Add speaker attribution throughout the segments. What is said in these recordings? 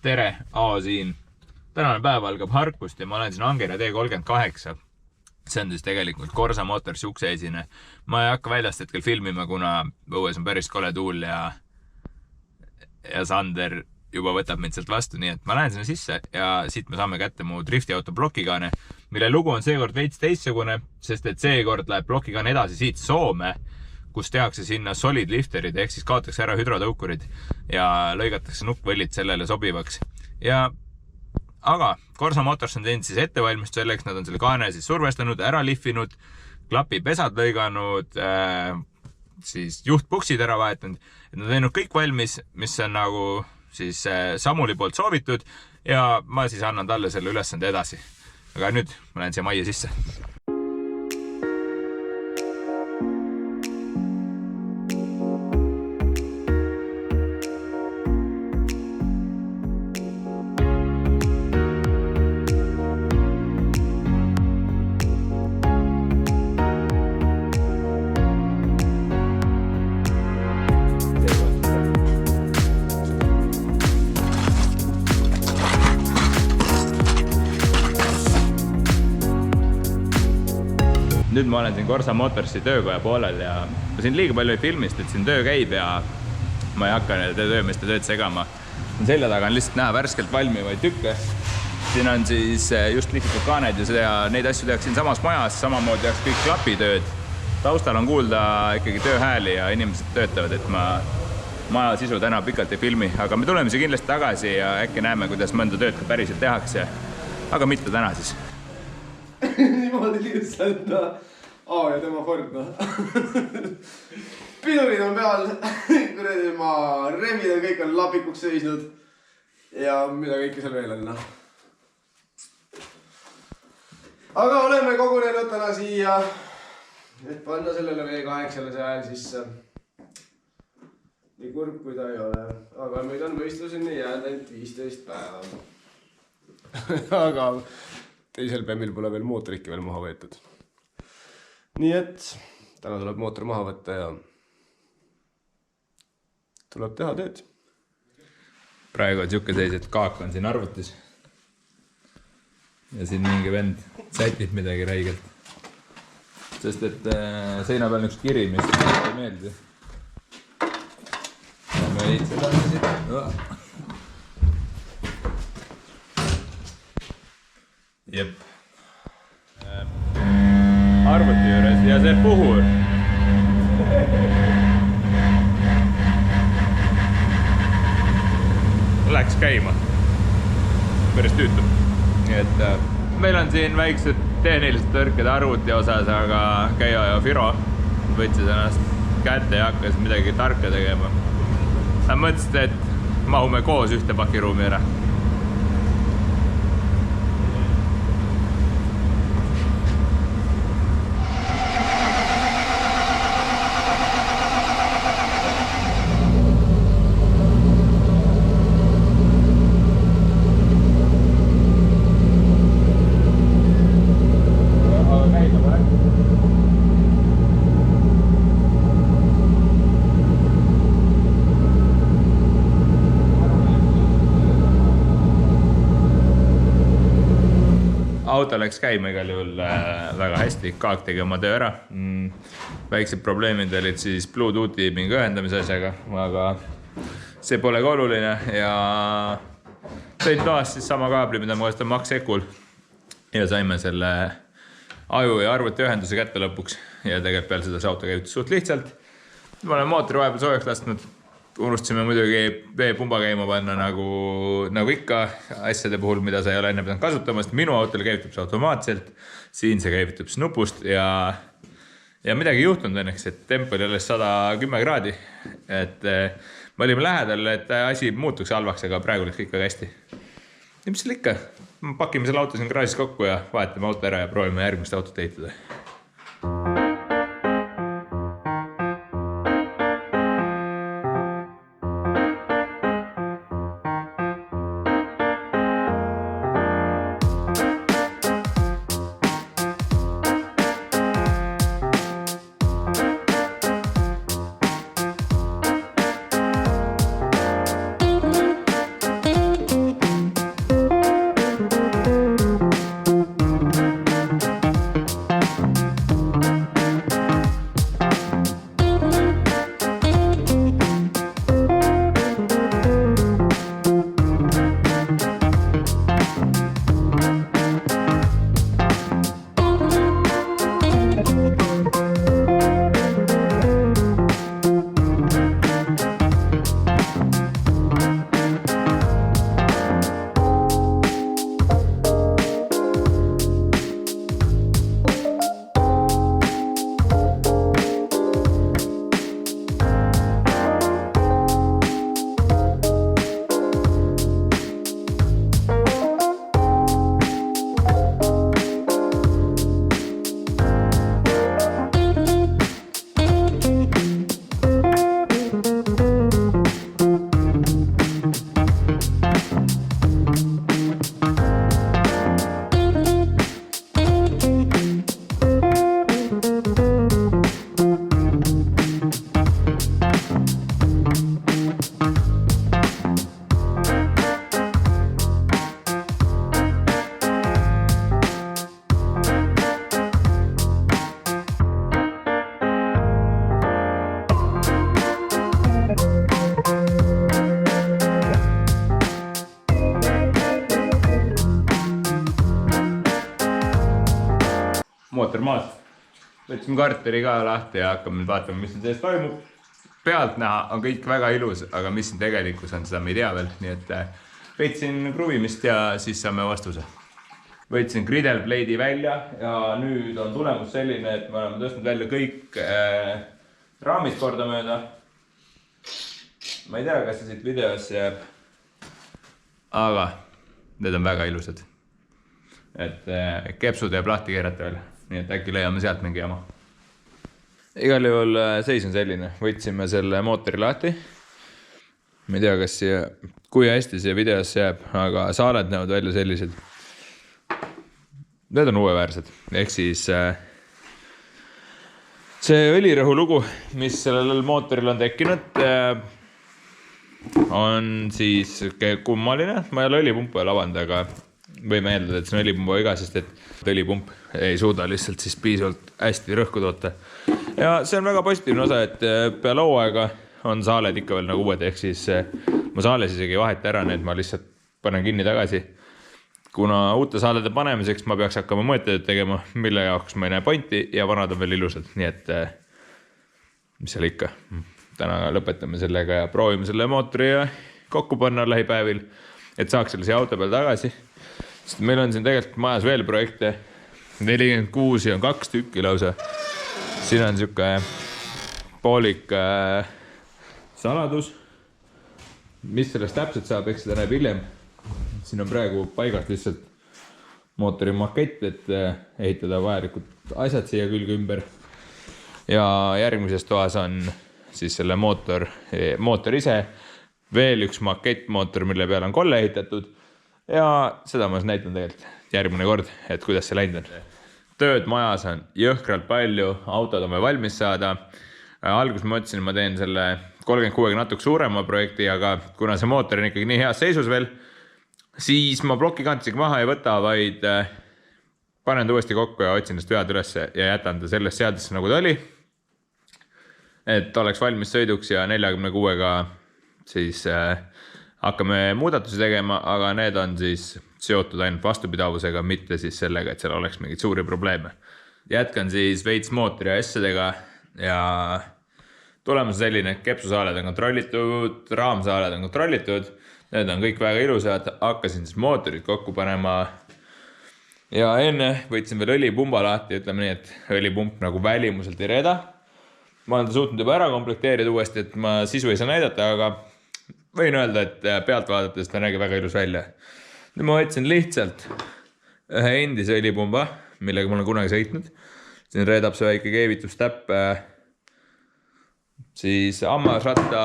Speaker 1: tere, Aavo siin. Tänane päev algab Harkust ja ma olen siin Angera T38. See on siis tegelikult Corsa Motorsi ukseesine. Ma ei hakka väljast hetkel filmima, kuna õues on päris kole tuul ja Sander juba võtab mind sealt vastu, nii et ma lähen sinna sisse ja siit me saame kätte mu driftiauto Blokikaane, mille lugu on seekord veits teistsugune, sest et seekord läheb Blokikaane edasi siit Soome, kus tehakse sinna solid lifterid ehk siis kaotakse ära hüdrotõukurid ja lõigatakse nukkvõllid sellele sobivaks. Aga Corsa Motors on teinud siis ettevalmist selleks, nad on selle kaane siis survestanud, ära lihvinud, klapipesad lõiganud, siis juhtpuksid ära vahetanud, et nad on teinud kõik valmis, mis on nagu siis Samuli poolt soovitud ja ma siis annan talle selle ülesande edasi. Aga nüüd ma lähen siia majja sisse. Nüüd ma olen siin Corsa Motorsi töökoja poolel ja ma siin liiga palju ei filmist, et siin töö käib ja ma ei hakka töömeeste tööd segama. Selja taga on lihtsalt näha värskelt valmivaid tükke. Siin on siis just lihvitud kaaned ja neid asju tehakse siin samas majas, samamoodi tehakse kõik klapitööd. Taustal on kuulda ikkagi tööhääli ja inimesed töötavad, et ma maja sisu täna pikalt ei filmi, aga me tuleme siia kindlasti tagasi ja äkki näeme, kuidas mõnda tööd ka päriselt tehakse. Aga mitte täna siis.
Speaker 2: Niimoodi lihtsalt Aa ja tema Ford Pidurid on peal Kuredi ma remid on kõik on lapikuks seisnud ja mida kõike seal veel on Aga oleme kogunenud täna siia et panna sellele V8-le see ajal sisse nii kurb kui ta ei ole aga meid on võistluseni jäänud ainult 15 päeva aga teisel BEM-il pole veel mootorikki veel maha võetud. Nii et täna tuleb mootor maha võtta ja tuleb teha tööd.
Speaker 1: Praegu on siuke seis, et kaak on siin arvutis. Ja siin mingi vend sätib midagi räigelt. Sest et seina peal on üks kiri, mis ei meeldi. Ja me veits edasi siit. Jep. Arvuti juures ja see puhur. Läks käima. Päris tüütu. Nii et meil on siin väiksed tehnilised tõrked arvuti osas, aga Keijo ja Firo võtsid ennast kätte ja hakkas midagi tarka tegema. Nad mõtlesid, et mahume koos ühte pakiruumi ära. Auto läks käima igal juhul väga hästi, kaak tegi oma töö ära. Väiksed probleemid olid siis Bluetoothi mingi ühendamise asjaga, aga see pole ka oluline ja tõin toast siis sama kaabli, mida ma kasutan Max Ecul ja saime selle aju ja arvuti ühenduse kätte lõpuks ja tegelikult peal seda see auto käivitus suht lihtsalt. Ma olen mootori vahepeal soojaks lasknud, unustasime muidugi veepumba käima panna nagu ikka asjade puhul, mida sa ei ole enne pidanud kasutamast. Minu autol käivitub see automaatselt, siin see käivitub nupust ja midagi juhtunud õnneks, et temp oli alles 110 kraadi. Et me olime lähedal, et asi muutuks halvaks, aga praegu läks kõik väga hästi. Ja mis seal ikka? Pakime selle auto siin garaažis kokku ja vahetame auto ära ja proovime järgmist autot ehitada. mootor maas. Võtsime karteri ka lahti ja hakkame nüüd vaatama, mis siin sees toimub. Pealtnäha on kõik väga ilus, aga mis siin tegelikkus on, seda me ei tea veel. Nii et võtsin kruvimist ja siis saame vastuse. Võtsin Gridel Blade'i välja ja nüüd on tulemus selline, et me oleme tõstnud välja kõik raamid kordamööda. Ma ei tea, kas see siit videos jääb, aga need on väga ilusad. Et kepsud jääb lahti keerata veel, nii et äkki leiame sealt mingi jama. Igal juhul seis on selline, võtsime selle mootori lahti. Ma ei tea, kas siia, kui hästi siia videos jääb, aga saaled näevad välja sellised. Need on uueväärsed, ehk siis see õlirõhu lugu, mis sellel mootoril on tekkinud, on siis kummaline. Ma ei ole õlipumpa lavanud, aga võime eeldada, et see on õlipumpa iga, sest et õlipump ei suuda lihtsalt siis piisavalt hästi rõhku toota. Ja see on väga positiivne osa, et peale hooaega on saaled ikka veel nagu uued, ehk siis ma saales isegi vaheta ära, need ma lihtsalt panen kinni tagasi. Kuna uute saalede panemiseks ma peaks hakkama mõõteid tegema, mille jaoks ma ei näe pointi ja vanad on veel ilusad, nii et mis seal ikka. Täna lõpetame sellega ja proovime selle mootori kokku panna lähipäevil, et saaks selle siia auto peal tagasi. Sest meil on siin tegelikult majas veel projekte, 46 ja on 2 tükki lausa. Siin on siuke poolik saladus. Mis sellest täpselt saab, eks seda näeb hiljem. Siin on praegu paigalt lihtsalt mootori makett, et ehitada vajalikud asjad siia külge ümber. Ja järgmises toas on siis selle mootor ise, veel üks makettmootor, mille peale on kolle ehitatud ja seda ma näitan tegelikult järgmine kord, et kuidas see läinud on. Tööd majas on jõhkralt palju, autod on veel valmis saada. Alguses ma mõtlesin, ma teen selle 36 natuke suurema projekti, aga kuna see mootor on ikkagi nii heas seisus veel, siis ma plokikantisega maha ei võta, vaid panen ta uuesti kokku ja otsin neist vead üles ja jätan ta sellest seadesse nagu ta oli. Et oleks valmis sõiduks ja 46-ga siis hakkame muudatusi tegema, aga need on siis seotud ainult vastupidavusega, mitte siis sellega, et seal oleks mingid suuri probleeme. Jätkan siis veits mootori asjadega ja tulemus selline, et kepsusaaled on kontrollitud, raamsaaled on kontrollitud, need on kõik väga ilusad, hakkasin siis mootorid kokku panema ja enne võtsin veel õlipumba lahti, ütleme nii, et õlipump nagu välimuselt ei reda. Ma olen ta suutnud juba ära komplekteerida uuesti, et ma sisu ei saa näidata, aga võin öelda, et pealt vaadates ta nägi väga ilus välja. Nüüd ma võtsin lihtsalt ühe endise õlipumba, millega ma olen kunagi sõitnud. Siin reedab see väike keevitustäpp siis hammasratta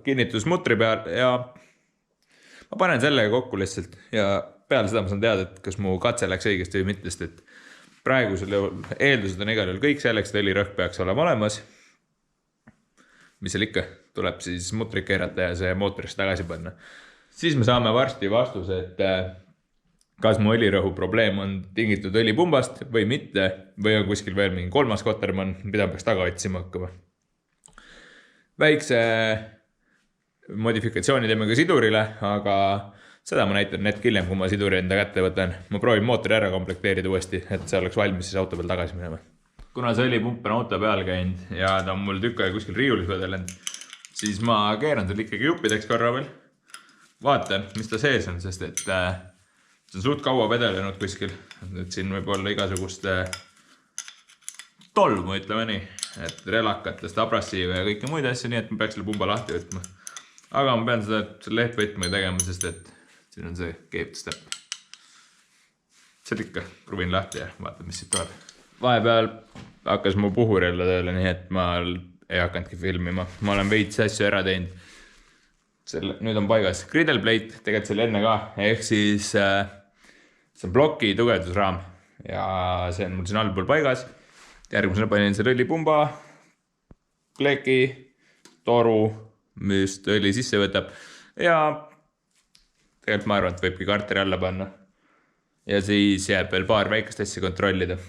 Speaker 1: kinnitusmutri peal ja ma panen sellega kokku lihtsalt ja peale seda ma saan teada, et kas mu katse läks õigesti või mitte, sest et praegusel eeldused on igal juhul kõik selleks, et õlirõhk peaks olema olemas. Mis seal ikka, tuleb siis mutrit keerata ja see mootorisse tagasi panna. Siis me saame varsti vastuse, et kas mu õlirõhu probleem on tingitud õlipumbast või mitte, või on kuskil veel mingi kolmas kotermann, mida peaks taga otsima hakkama. Väikse modifikatsiooni teeme ka sidurile, aga seda ma näitan hetk hiljem, kui ma siduri enda kätte võtan. Ma proovin mootori ära komplekteerida uuesti, et see oleks valmis siis auto peal tagasi minema. Kuna see õlipump on auto peal käinud ja ta on mul tükk aega kuskil riiulis vedelenud, siis ma keeran selle ikkagi juppideks korra veel. Vaatan, mis ta sees on, sest et see on suht kaua vedelenud kuskil. Et siin võib olla igasugust tolmu, ütleme nii, et relakatest abrassiive ja kõike muid asju, nii et ma peaks selle pumba lahti võtma. Aga ma pean seda lehtvõtma tegema, sest et siin on see keevitustäpp. See ikka kruvin lahti ja vaatan, mis siit tuleb. Vahepeal hakkas mu puhur jälle tööle, nii et ma ei hakanudki filmima. Ma olen veits asju ära teinud. Nüüd on paigas Gridel Blade, tegelikult see oli enne ka, ehk siis see on ploki tugevdusraam ja see on mul siin allpool paigas. Järgmisena panin selle õlipumba, kleki, toru, mis õli sisse võtab ja tegelikult ma arvan, et võibki karteri alla panna. Ja siis jääb veel paar väikest asja kontrollida.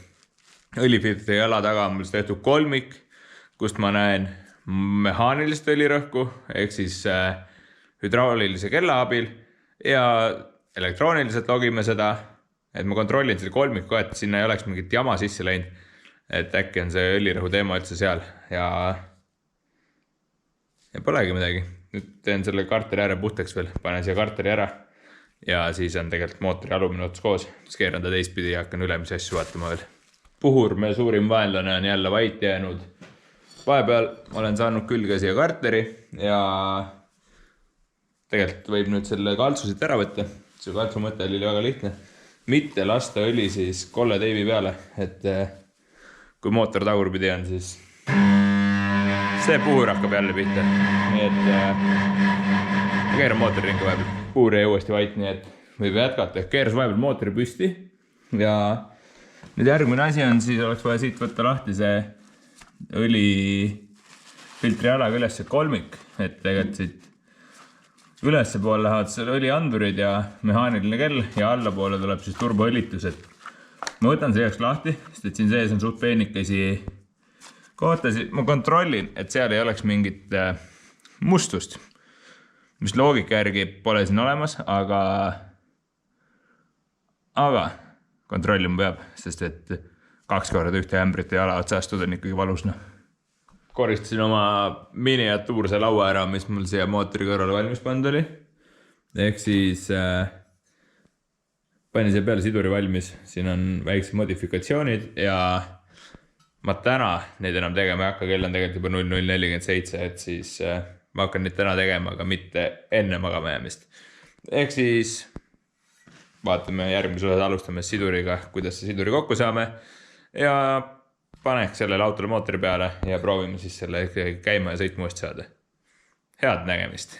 Speaker 1: Õlifiltri jala taga on mul tehtud kolmik, kust ma näen mehaanilist õlirõhku, ehk siis hydraulilise kella abil ja elektrooniliselt logime seda, et ma kontrollin selle kolmiku ka, et sinna ei oleks mingit jama sisse läinud. Et äkki on see õlirõhu teema üldse seal ja polegi midagi. Nüüd teen selle karteri ääre puhtaks veel, panen siia karteri ära ja siis on tegelikult mootori alumine ots koos. Siis keeran ta teistpidi ja hakkan ülemisi asju vaatama veel. Puhur, meie suurim vaenlane on jälle vait jäänud. Vahepeal olen saanud külge siia karteri ja tegelikult võib nüüd selle kaltsu siit ära võtta. See kaltsu mõte oli väga lihtne. Mitte lasta õli siis kolle teibi peale, et kui mootor tagurpidi on, siis see puhur hakkab jälle pihta. Nii et ma keeran mootori ringi vahepeal. Puhur jäi uuesti vait, nii et võib jätkata. Keeras vahepeal mootori püsti ja nüüd järgmine asi on, siis oleks vaja siit võtta lahti see õlifiltri alaga üles see kolmik, et tegelikult siit ülesse poole lähevad seal õliandurid ja mehaaniline kell ja alla poole tuleb siis turboõlitus, et ma võtan see jääks lahti, sest et siin sees on suht peenikesi kohtasid. Ma kontrollin, et seal ei oleks mingit mustust, mis loogika järgi pole siin olemas, aga kontrollima peab, sest et 2 korda ühte ämbrit ja jala otsastud on ikkagi valus. Koristasin oma miniatuurse laua ära, mis mul siia mootori kõrvale valmis pandud oli. Ehk siis panin siia peale siduri valmis. Siin on väiksed modifikatsioonid ja ma täna neid enam tegema ei hakka, kell on tegelikult juba 00:47, et siis ma hakkan neid täna tegema, aga mitte enne magama jäämist. Ehk siis vaatame järgmise osas, alustame siduriga, kuidas see siduri kokku saame ja paneks sellele autole mootori peale ja proovime siis selle käima ja sõitma uuesti saada. Head nägemist!